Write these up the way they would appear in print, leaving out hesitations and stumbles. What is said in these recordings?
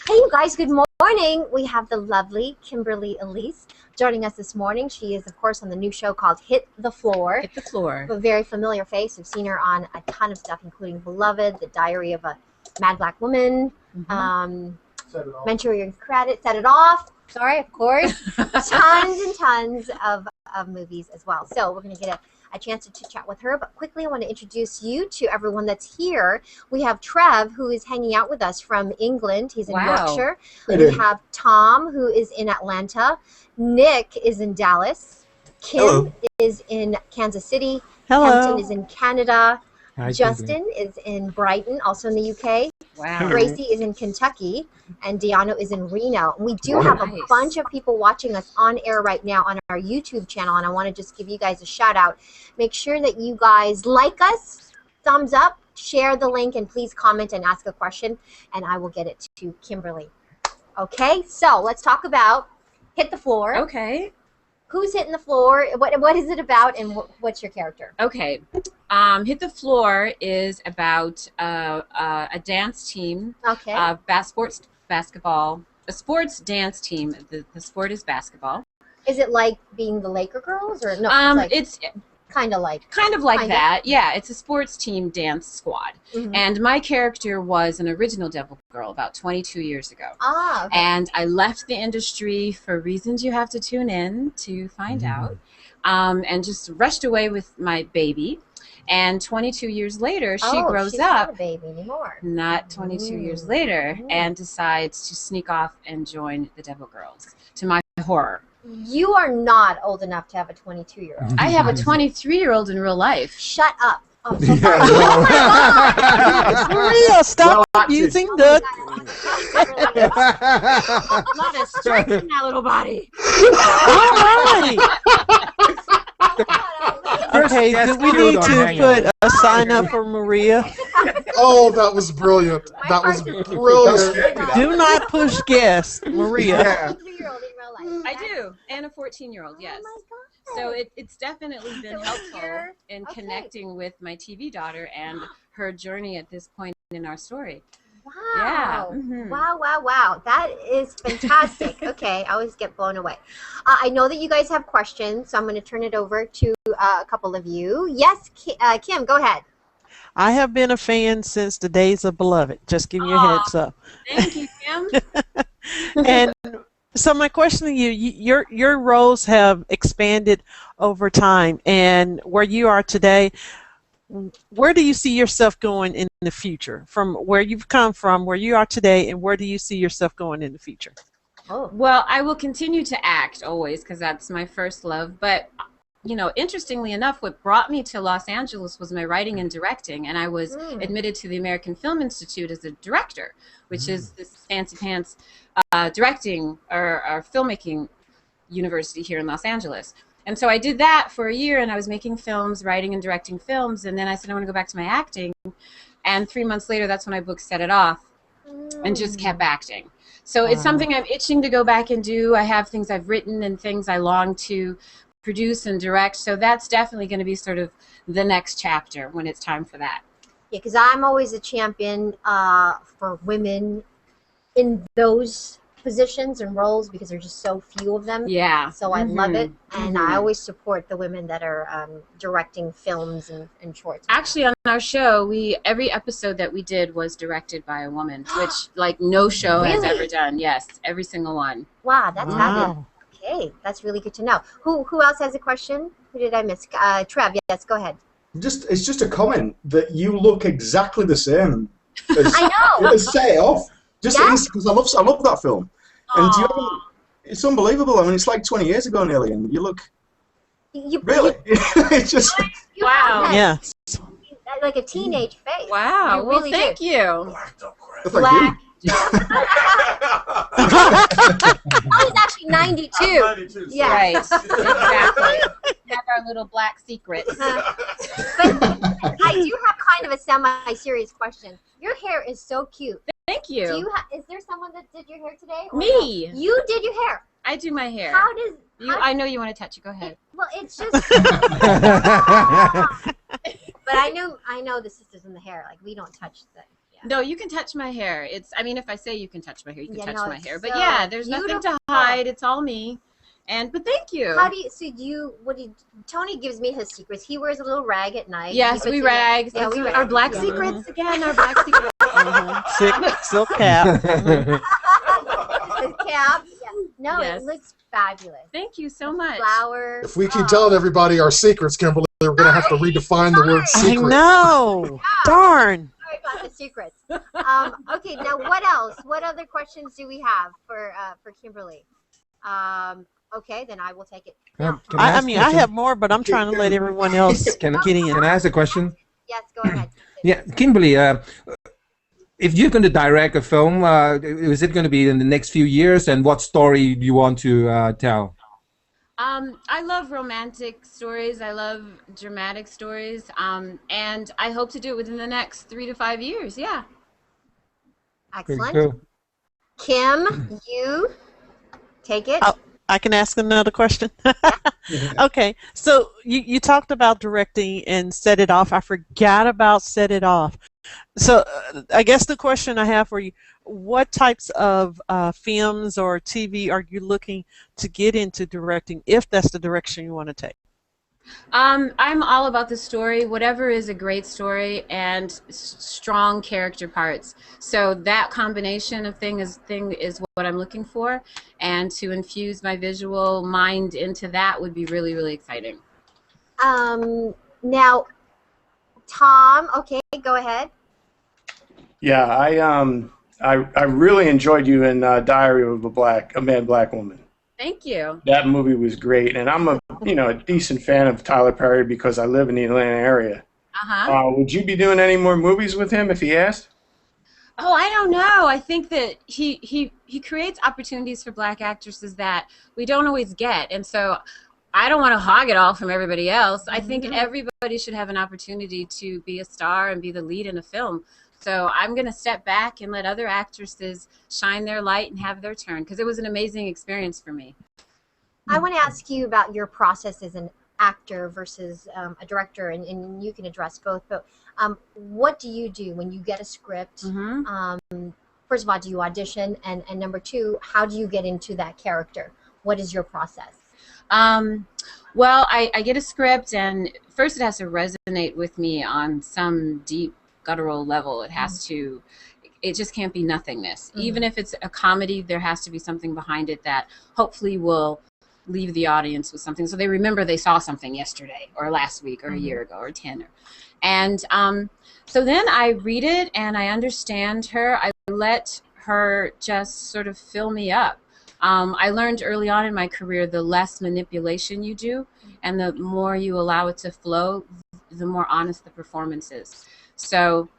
Hey, you guys, good morning. We have the lovely Kimberly Elise joining us this morning. She is, of course, on the new show called Hit the Floor. Hit the Floor. A very familiar face. We've seen her on a ton of stuff, including Beloved, The Diary of a Mad Black Woman, Manchurian Credit, Set It Off. Sorry, of course. Tons and tons of movies as well. So we're going to get a chance to chit chat with her, but quickly I want to introduce you to everyone that's here. We have Trev, who is hanging out with us from England. He's in Yorkshire. We have Tom, who is in Atlanta. Nick is in Dallas. Kim is in Kansas City. Hampton is in Canada. Hi, Justin is in Brighton, also in the UK. Wow. Gracie is in Kentucky, and Deanna is in Reno. And we do have a bunch of people watching us on air right now on our YouTube channel, and I want to just give you guys a shout out. Make sure that you guys like us, thumbs up, share the link, and please comment and ask a question, and I will get it to Kimberly. Okay, so let's talk about Hit the Floor. Okay. Who's hitting the floor? What is it about, and what's your character? Okay. Hit the Floor is about a dance team. Okay. Basketball. A sports dance team. The sport is basketball. Is it like being the Laker girls, or no? It's kind of like that. Yeah, it's a sports team dance squad. And my character was an original Devil Girl about 22 years ago. Ah, okay. And I left the industry for reasons you have to tune in to find out, and just rushed away with my baby. And 22 years later, she grows she's up. Not a baby anymore. Not 22 years later, and decides to sneak off and join the Devil Girls, to my horror. You are not old enough to have a 22-year-old. I have a 23-year-old in real life. Shut up. Oh, so sorry. Oh my God. Maria, stop using the... A lot of strength in that little body. Okay, do we need to put a sign up for Maria? Oh, that was brilliant. That was brilliant. Do not push guests, Maria. Yeah. 23-year-old in real life. I do, and a 14-year-old, yes. Oh my God. So it's definitely been helpful in connecting with my TV daughter and her journey at this point in our story. Wow. Yeah. Wow. That is fantastic. Okay, I always get blown away. I know that you guys have questions, so I'm going to turn it over to a couple of you. Yes, Kim, go ahead. I have been a fan since the days of Beloved. Just giving you a heads up. Thank you, Kim. And so my question to you, your roles have expanded over time, and where you are today, where do you see yourself going in the future? From where you've come from, where you are today, and where do you see yourself going in the future? Oh. Well, I will continue to act always because that's my first love. But, you know, interestingly enough, what brought me to Los Angeles was my writing and directing. And I was admitted to the American Film Institute as a director, which is this fancy pants directing or filmmaking university here in Los Angeles. And so I did that for a year, and I was making films, writing and directing films, and then I said I want to go back to my acting. And 3 months later, that's when I booked Set It Off and just kept acting. So it's something I'm itching to go back and do. I have things I've written and things I long to produce and direct. So that's definitely going to be sort of the next chapter when it's time for that. Yeah, because I'm always a champion for women in those positions and roles because there's just so few of them. Yeah. So I love it, and I always support the women that are directing films and shorts. Actually, on our show, every episode that we did was directed by a woman, which like no show has ever done. Yes, every single one. Wow, that's fabulous. Okay, that's really good to know. Who else has a question? Who did I miss? Trev, yes, go ahead. It's just a comment that you look exactly the same as, I know. as Set It Off. Just because I love that film. And it's unbelievable. I mean, it's like 20 years ago nearly, and you look really. It's just wow. Yeah. Like a teenage face. Wow. You Well, really thank you. Black. I was actually 92. I'm 92. Yeah. Right. Exactly. We have our little black secrets. But I do have kind of a semi-serious question. Your hair is so cute. Thank you. Is there someone that did your hair today? Me. No? You did your hair. I do my hair. How does... I know you want to touch it. Go ahead. Well, it's just... But I know the sisters in the hair. Like, we don't touch the... Yeah. No, you can touch my hair. I mean, if I say you can touch my hair, you can touch my hair. But so yeah, there's nothing to hide. It's all me. But thank you. How do you? So Tony gives me his secrets. He wears a little rag at night. Yes, we rag. Yeah, we rag. Our black secrets again. Our black secrets. Silk cap. The cap. Yeah. No, it looks fabulous. Thank you so much. Flowers. If we keep telling everybody our secrets, Kimberly, we're going to have to redefine the word secret. I know. Darn. Sorry about the secrets. Okay, now what else? What other questions do we have for Kimberly? Okay, then I will take it. Now, I mean, I have more, but I'm trying to let everyone else get in. Can I ask a question? Yes, go ahead. Yeah, Kimberly, if you're going to direct a film, is it going to be in the next few years, and what story do you want to tell? I love romantic stories. I love dramatic stories, and I hope to do it within the next 3 to 5 years. Yeah. Excellent. Cool. Kim, you take it. I can ask another question. Okay, so you talked about directing and Set It Off. I forgot about Set It Off. So I guess the question I have for you, what types of films or TV are you looking to get into directing, if that's the direction you want to take? I'm all about the story, whatever is a great story and strong character parts. So that combination of thing is what I'm looking for, and to infuse my visual mind into that would be really, really exciting. Now, Tom, okay, go ahead. Yeah, I really enjoyed you in Diary of a Mad Black Woman. Thank you. That movie was great, and I'm a decent fan of Tyler Perry because I live in the Atlanta area. Would you be doing any more movies with him if he asked? Oh, I don't know. I think that he creates opportunities for black actresses that we don't always get, and so I don't want to hog it all from everybody else. I think everybody should have an opportunity to be a star and be the lead in a film. So I'm going to step back and let other actresses shine their light and have their turn, because it was an amazing experience for me. I want to ask you about your process as an actor versus a director, and you can address both. But what do you do when you get a script? First of all, do you audition? And number two, how do you get into that character? What is your process? Well, I get a script, and first it has to resonate with me on some deep guttural level. It has to, it just can't be nothingness. Even if it's a comedy, there has to be something behind it that hopefully will leave the audience with something, so they remember they saw something yesterday or last week or a year ago or 10. And so then I read it and I understand her. I let her just sort of fill me up. I learned early on in my career, the less manipulation you do and the more you allow it to flow, the more honest the performance is. So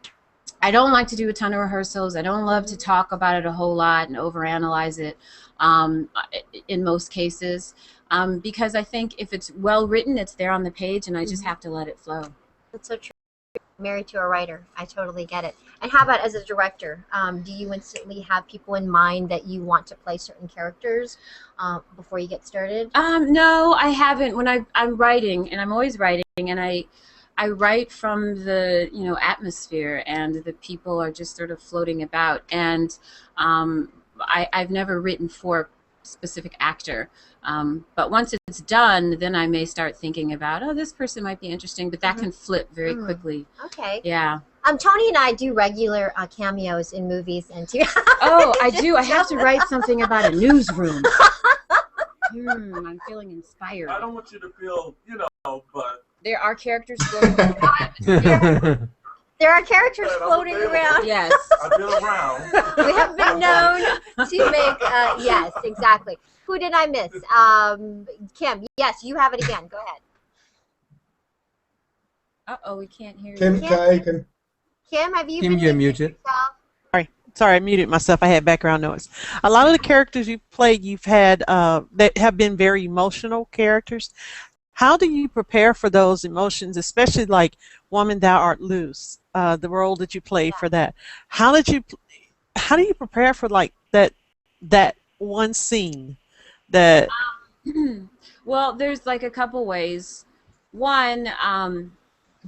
I don't like to do a ton of rehearsals. I don't love to talk about it a whole lot and overanalyze it in most cases, because I think if it's well written, it's there on the page, and I just have to let it flow. That's so true. Married to a writer. I totally get it. And how about as a director? Do you instantly have people in mind that you want to play certain characters before you get started? No, I haven't. When I'm writing, and I'm always writing, and I write from the atmosphere, and the people are just sort of floating about, and I've never written for a specific actor, but once it's done, then I may start thinking about, oh, this person might be interesting, but that can flip very quickly. Okay. Yeah. Tony and I do regular cameos in movies and TV. Oh, I do. I have to write something about a newsroom. I'm feeling inspired. I don't want you to feel, but there are characters floating around. There are characters floating around. Yes. I've been around. We have been known to make, yes, exactly. Who did I miss? Kim, yes, you have it again. Go ahead. Uh-oh, we can't hear you. Kim, have you Kim, been you're muted. Sorry, I muted myself. I had background noise. A lot of the characters you've played, you've had that have been very emotional characters. How do you prepare for those emotions, especially like Woman Thou Art Loose, the role that you played for that? How do you prepare for like that one scene that? Well, there's like a couple ways. One,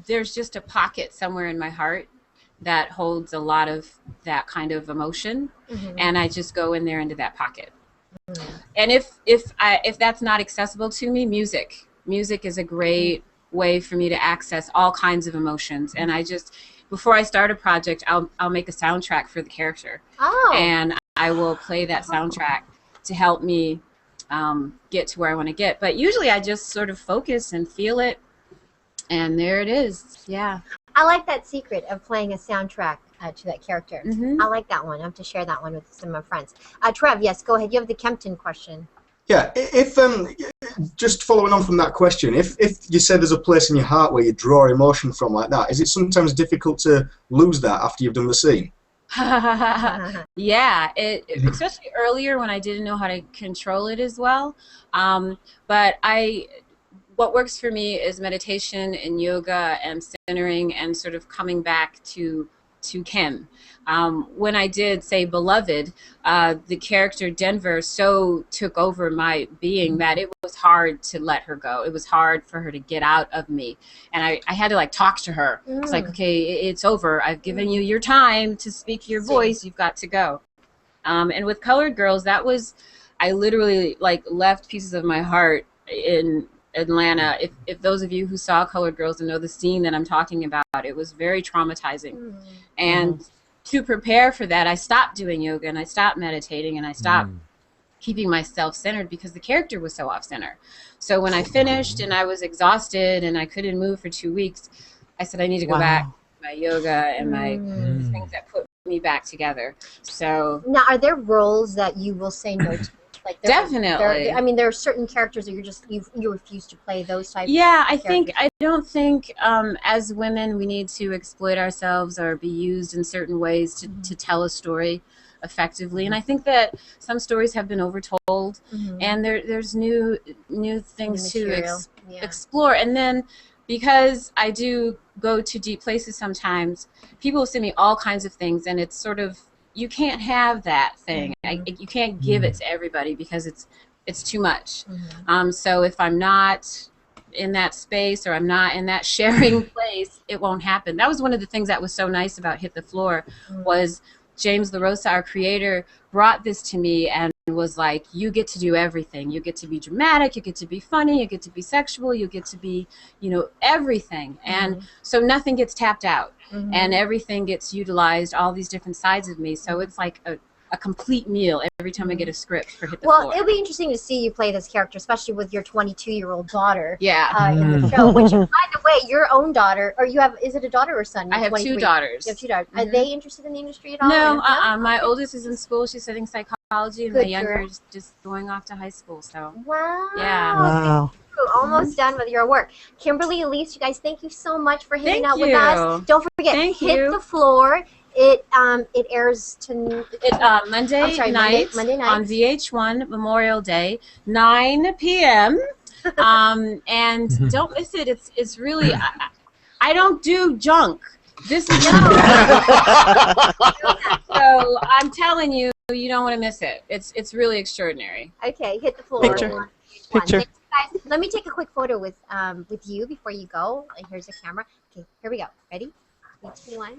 there's just a pocket somewhere in my heart that holds a lot of that kind of emotion, and I just go in there into that pocket. And if that's not accessible to me, music is a great way for me to access all kinds of emotions. And I just, before I start a project, I'll make a soundtrack for the character, and I will play that soundtrack to help me get to where I want to get. But usually I just sort of focus and feel it, and there it is. Yeah. I like that secret of playing a soundtrack to that character. I like that one. I have to share that one with some of my friends. Trev, yes, go ahead. You have the Kempton question. Yeah, if just following on from that question, if you said there's a place in your heart where you draw emotion from like that, is it sometimes difficult to lose that after you've done the scene? Yeah, especially earlier when I didn't know how to control it as well. But what works for me is meditation and yoga and centering and sort of coming back to Kim. When I did, say, Beloved, the character Denver so took over my being that it was hard to let her go. It was hard for her to get out of me. And I had to like talk to her. It's like, okay, it's over. I've given you your time to speak your voice. You've got to go. And with Colored Girls, I literally like left pieces of my heart in Atlanta. If those of you who saw Colored Girls and know the scene that I'm talking about, it was very traumatizing. And to prepare for that, I stopped doing yoga and I stopped meditating and I stopped keeping myself centered because the character was so off center. So when I finished and I was exhausted and I couldn't move for 2 weeks, I said I need to go back to my yoga and my things that put me back together. So now, are there roles that you will say no to? Like definitely. I mean, there are certain characters that you refuse to play those types. Yeah, I don't think as women we need to exploit ourselves or be used in certain ways to tell a story effectively. And I think that some stories have been overtold, and there's new things to explore. And then because I do go to deep places sometimes, people will send me all kinds of things, and it's sort of, you can't have that thing. You can't give it to everybody because it's too much. So if I'm not in that space or I'm not in that sharing place, it won't happen. That was one of the things that was so nice about Hit the Floor was James LaRosa, our creator, brought this to me and was like, you get to do everything. You get to be dramatic, you get to be funny, you get to be sexual, you get to be, everything. And so nothing gets tapped out. And everything gets utilized, all these different sides of me. So it's like a complete meal every time I get a script for Hit the Floor. Well, it'll be interesting to see you play this character, especially with your 22-year-old daughter in the show. Which, by the way, your own daughter, or you have, is it a daughter or son? I have 2 daughters. You have 2 daughters. Are they interested in the industry at all? No, my oldest is in school. She's studying psychology, and my younger is just going off to high school. So wow. Yeah. Wow. Almost done with your work. Kimberly Elise, you guys, thank you so much for hanging out with us. Don't forget, Hit the Floor. It airs Monday night on VH1 Memorial Day, 9 p.m. And don't miss it. It's really I don't do junk. This is so I'm telling you, you don't want to miss it. It's really extraordinary. Okay, Hit the Floor. Picture. Guys, let me take a quick photo with you before you go. Here's the camera. Okay, here we go. Ready? 3, 2, 1.